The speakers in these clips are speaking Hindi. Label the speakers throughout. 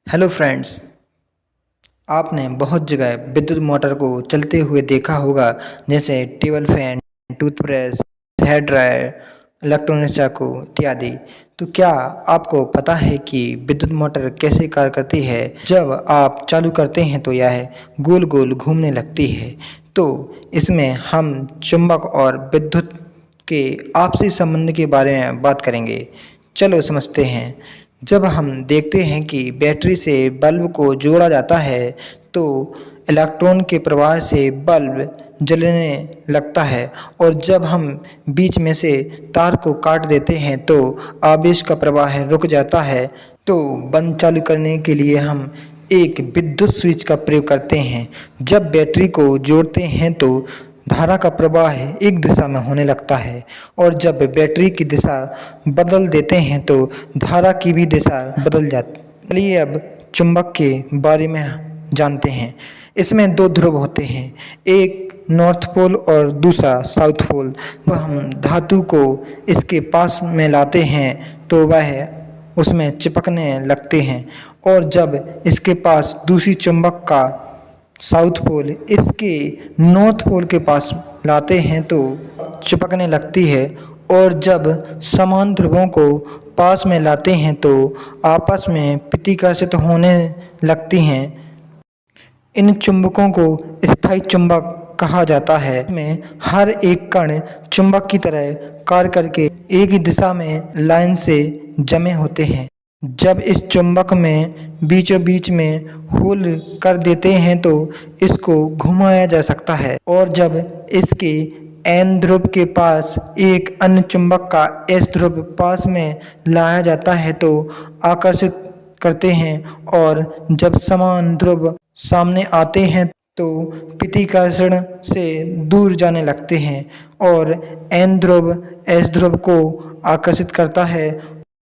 Speaker 1: हेलो फ्रेंड्स, आपने बहुत जगह विद्युत मोटर को चलते हुए देखा होगा, जैसे table fan, toothbrush, hair dryer, electronic चाकू इत्यादि। तो क्या आपको पता है कि विद्युत मोटर कैसे कार्य करती है? जब आप चालू करते हैं तो यह गोल गोल घूमने लगती है। तो इसमें हम चुंबक और विद्युत के आपसी संबंध के बारे में बात करेंगे। चलो समझते हैं। जब हम देखते हैं कि बैटरी से बल्ब को जोड़ा जाता है तो इलेक्ट्रॉन के प्रवाह से बल्ब जलने लगता है, और जब हम बीच में से तार को काट देते हैं तो आवेश का प्रवाह रुक जाता है। तो बंद चालू करने के लिए हम एक विद्युत स्विच का प्रयोग करते हैं। जब बैटरी को जोड़ते हैं तो धारा का प्रवाह एक दिशा में होने लगता है, और जब बैटरी की दिशा बदल देते हैं तो धारा की भी दिशा बदल जाती है। चलिए अब चुंबक के बारे में जानते हैं। इसमें दो ध्रुव होते हैं, एक नॉर्थ पोल और दूसरा साउथ पोल। जब हम धातु को इसके पास में लाते हैं तो वह उसमें चिपकने लगते हैं, और जब इसके पास दूसरी चुंबक का साउथ पोल इसके नॉर्थ पोल के पास लाते हैं तो चिपकने लगती है, और जब समान ध्रुवों को पास में लाते हैं तो आपस में प्रतिकर्षित होने लगती हैं। इन चुंबकों को स्थायी चुंबक कहा जाता है। इसमें हर एक कण चुंबक की तरह कार्य करके एक ही दिशा में लाइन से जमे होते हैं। जब इस चुंबक में बीचों बीच में होल कर देते हैं तो इसको घुमाया जा सकता है, और जब इसके एन ध्रुव के पास एक अन्य चुंबक का एस ध्रुव पास में लाया जाता है तो आकर्षित करते हैं, और जब समान ध्रुव सामने आते हैं तो प्रतिकर्षण से दूर जाने लगते हैं, और एन ध्रुव एस ध्रुव को आकर्षित करता है।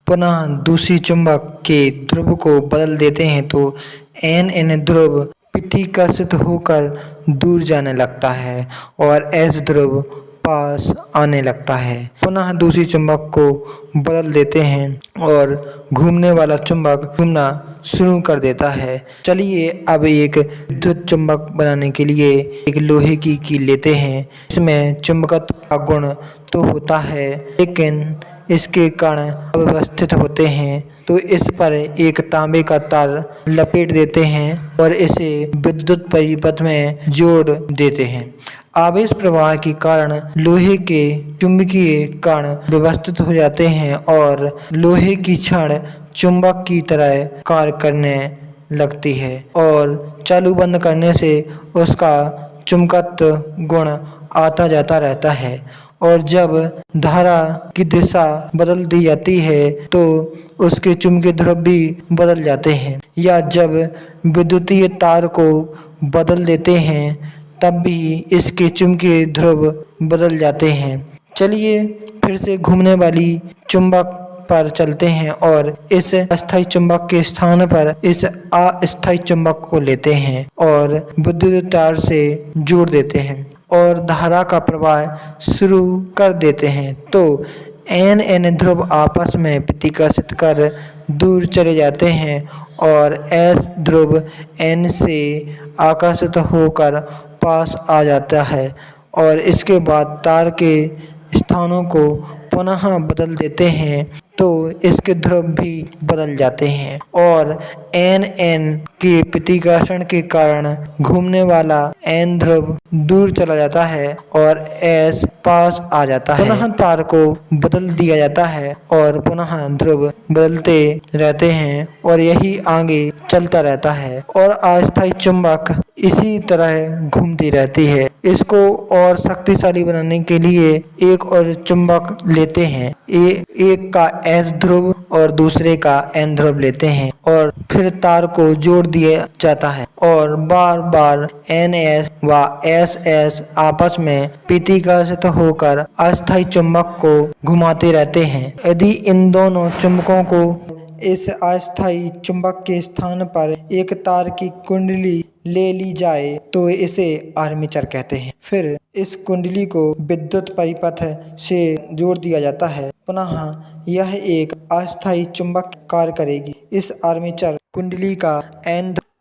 Speaker 1: पुनः दूसरी चुंबक के ध्रुव को बदल देते हैं तो एन ध्रुव प्रतिकर्षित होकर दूर जाने लगता है, और एस ध्रुव पास आने लगता है। पुनः दूसरी चुंबक को बदल देते हैं और घूमने वाला चुंबक घूमना शुरू कर देता है। चलिए अब एक विद्युत चुंबक बनाने के लिए एक लोहे की कील लेते हैं। इसमें चुंबकत्व का गुण तो होता है, लेकिन इसके कण अव्यवस्थित होते हैं, तो इस पर एक तांबे का तार लपेट देते हैं और इसे विद्युत परिपथ में जोड़ देते हैं। आवेश प्रवाह के कारण लोहे के चुंबकीय कण व्यवस्थित हो जाते हैं और लोहे की छड़ चुंबक की तरह कार्य करने लगती है, और चालू बंद करने से उसका चुंबकत्व गुण आता जाता रहता है। और जब धारा की दिशा बदल दी जाती है तो उसके चुंबकीय ध्रुव भी बदल जाते हैं, या जब विद्युतीय तार को बदल देते हैं तब भी इसके चुंबकीय ध्रुव बदल जाते हैं। चलिए फिर से घूमने वाली चुंबक पर चलते हैं और इस अस्थायी चुंबक के स्थान पर इस अस्थायी चुंबक को लेते हैं और विद्युत तार से जोड़ देते हैं और धारा का प्रवाह शुरू कर देते हैं। तो एन ध्रुव आपस में प्रतिकर्षित कर दूर चले जाते हैं, और एस ध्रुव एन से आकर्षित होकर पास आ जाता है, और इसके बाद तार के स्थानों को पुनः बदल देते हैं तो इसके ध्रुव भी बदल जाते हैं, और एन के प्रतिकर्षण के कारण घूमने वाला एन ध्रुव दूर चला जाता है और एस पास आ जाता है। पुनः तार को बदल दिया जाता है और पुनः ध्रुव बदलते रहते हैं, और यही आगे चलता रहता है, और अस्थायी चुंबक इसी तरह घूमती रहती है। इसको और शक्तिशाली बनाने के लिए एक और चुंबक लेते हैं, एक का एस ध्रुव और दूसरे का एन ध्रुव लेते हैं, और फिर तार को जोड़ दिया जाता है, और बार बार एन एस व एस एस आपस में प्रतिकर्षित होकर अस्थायी चुंबक को घुमाते रहते हैं। यदि इन दोनों चुंबकों को इस अस्थायी चुंबक के स्थान पर एक तार की कुंडली ले ली जाए तो इसे आर्मेचर कहते हैं। फिर इस कुंडली को विद्युत परिपथ से जोड़ दिया जाता है। पुनः यह एक अस्थायी चुंबक कार्य करेगी। इस आर्मेचर कुंडली का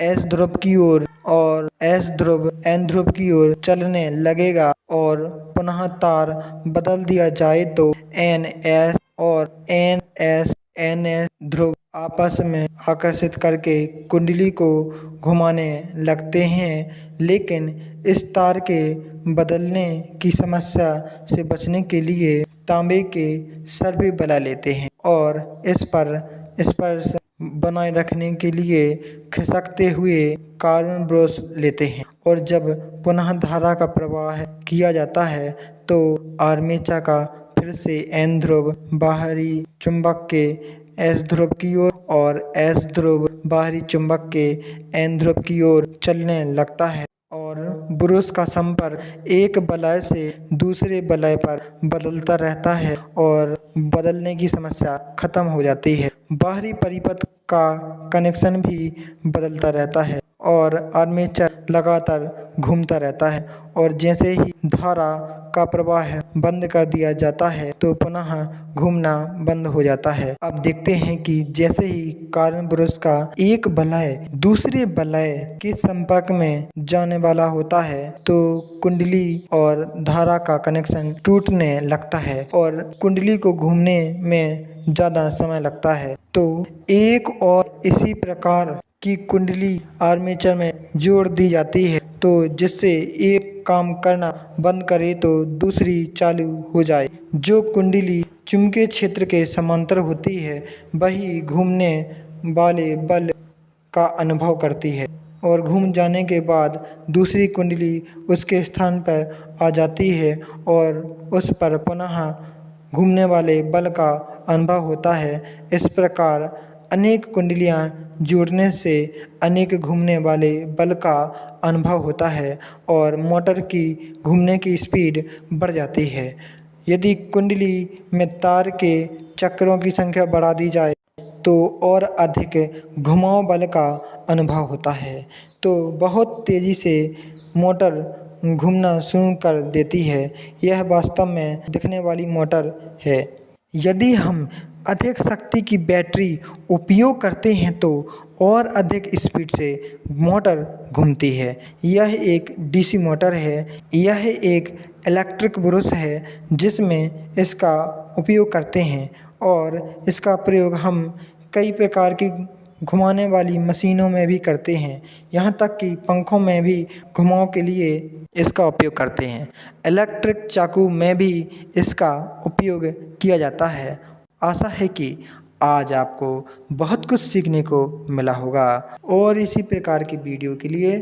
Speaker 1: एस ध्रुव की ओर और एस ध्रुव एन ध्रुव की ओर चलने लगेगा और पुनः तार बदल दिया जाए तो एन एस और एन एस ध्रुव आपस में आकर्षित करके कुंडली को घुमाने लगते हैं। लेकिन इस तार के बदलने की समस्या से बचने के लिए तांबे के सर भी बना लेते हैं और इस पर स्पर्श बनाए रखने के लिए खिसकते हुए कार्बन ब्रश लेते हैं और जब पुनः धारा का प्रवाह किया जाता है तो आर्मेचर का फिर से एन ध्रुव बाहरी चुंबक के एस ध्रुव की ओर और एस ध्रुव बाहरी चुंबक के एन ध्रुव की ओर चलने लगता है और ब्रश का संपर्क एक वलय से दूसरे वलय पर बदलता रहता है और बदलने की समस्या खत्म हो जाती है। बाहरी परिपथ का कनेक्शन भी बदलता रहता है और आर्मेचर लगातार घूमता रहता है और जैसे ही धारा का प्रवाह बंद कर दिया जाता है तो पुनः घूमना बंद हो जाता है। अब देखते हैं कि जैसे ही कार्बन ब्रश का एक वलय दूसरे वलय के संपर्क में जाने वाला होता है तो कुंडली और धारा का कनेक्शन टूटने लगता है और कुंडली को घूमने में ज़्यादा समय लगता है। तो एक और इसी प्रकार की कुंडली आर्मेचर में जोड़ दी जाती है तो जिससे एक काम करना बंद करे तो दूसरी चालू हो जाए। जो कुंडली चुंबकीय क्षेत्र के समांतर होती है वही घूमने वाले बल का अनुभव करती है और घूम जाने के बाद दूसरी कुंडली उसके स्थान पर आ जाती है और उस पर पुनः घूमने वाले बल का अनुभव होता है। इस प्रकार अनेक कुंडलियां जोड़ने से अनेक घूमने वाले बल का अनुभव होता है और मोटर की घूमने की स्पीड बढ़ जाती है। यदि कुंडली में तार के चक्रों की संख्या बढ़ा दी जाए तो और अधिक घुमाव बल का अनुभव होता है तो बहुत तेज़ी से मोटर घूमना शुरू कर देती है। यह वास्तव में दिखने वाली मोटर है। यदि हम अधिक शक्ति की बैटरी उपयोग करते हैं तो और अधिक स्पीड से मोटर घूमती है। यह एक डीसी मोटर है। यह एक इलेक्ट्रिक ब्रश है जिसमें इसका उपयोग करते हैं और इसका प्रयोग हम कई प्रकार की घुमाने वाली मशीनों में भी करते हैं। यहाँ तक कि पंखों में भी घुमाव के लिए इसका उपयोग करते हैं। इलेक्ट्रिक चाकू में भी इसका उपयोग किया जाता है। आशा है कि आज आपको बहुत कुछ सीखने को मिला होगा और इसी प्रकार की वीडियो के लिए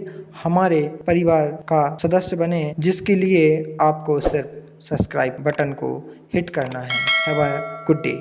Speaker 1: हमारे परिवार का सदस्य बने जिसके लिए आपको सिर्फ सब्सक्राइब बटन को हिट करना है। Have a good day.